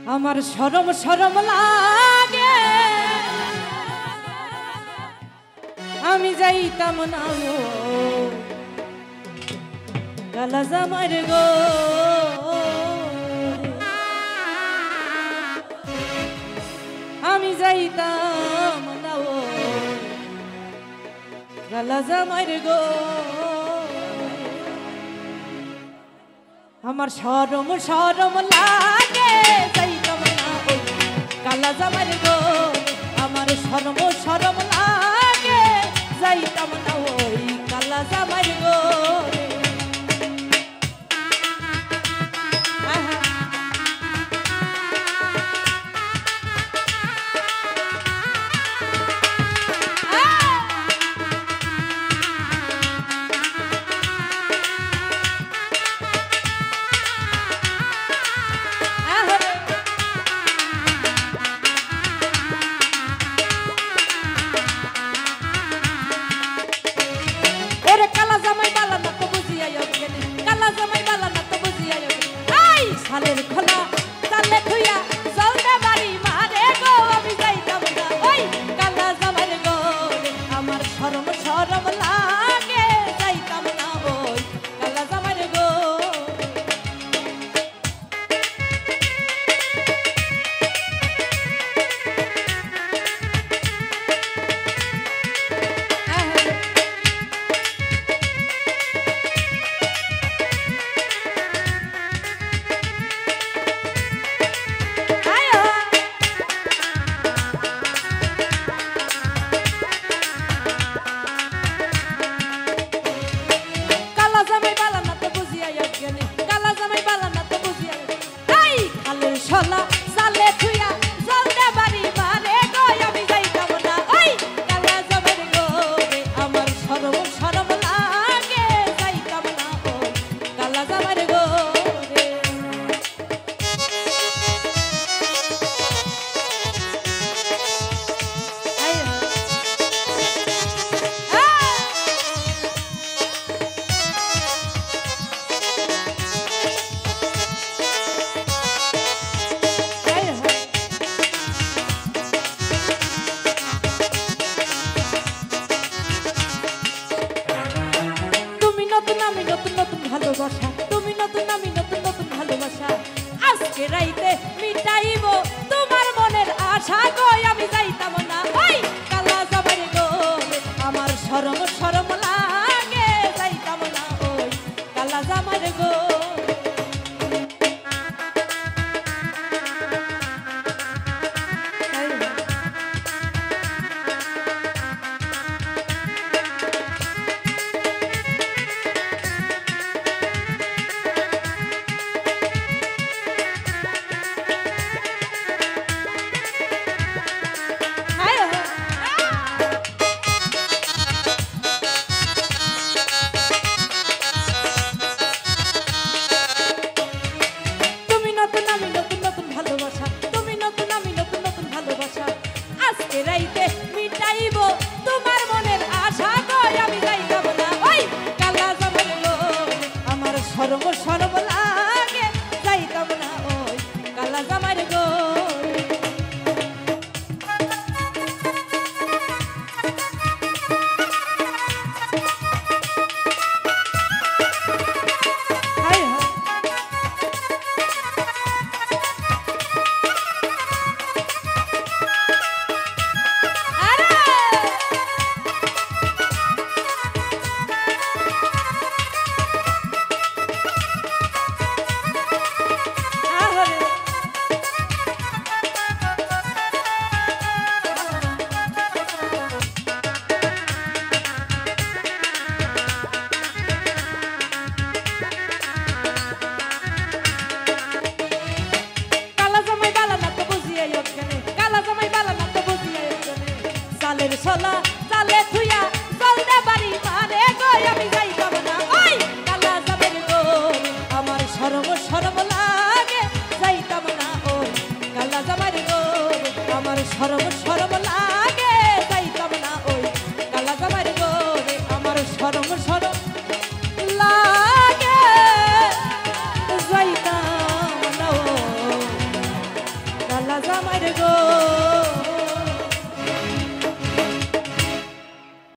আমার শরম শরম লাগে আমি যাইতাম না কালা জামার গো আমি যাইতাম না কালা জামার গো আমার শরম শরম লাগে যাইতাম না ওই কালা জামার গো আমার শরম শরম লাগে যাইতাম না ওই কালা জামার গো সালের খোলা চালে থুইয়া জলদা বাড়ি মারে গো আমি যাইতাম না ওই কালা জামার গো আমার শরম শরম লাগে যাইতাম না ওই কালা জামার গো শোলা সালে থুইয়া জলদা বাড়ি মারে গো আমি যাইতাম না ওই কালা জামার গো আমার শরম শরম লাগে যাইতাম না ওই কালা জামার গো ভালোবাসা তুমি নতুন আমি নতুন নতুন ভালোবাসা আজকে রাইতে মিটাইব তোমার মনের আশা গো আমি যাইতাম না ওই কালা জামার গো আমার শরম শরম লাগে যাইতাম না ওই কালা জামার গো রাইতে মিটাইব তোমার মনের আশা গো আমি যাইতাম না ওই কালা জামার গো আমার শরম শরম লাগে যাইতাম না ওই কালা জামার গো সালের শোলা চালে থুইয়া জলদা বাড়ি মারে গো আমি যাইতাম না ওই কালা জামার গো আমার শরম শরম লাগে যাইতাম না ওই কালা জামার গো আমার শরম শরম লাগে যাইতাম না ওই কালা জামার গো আমার শরম শরম লাগে যাইতাম না মায়ের গো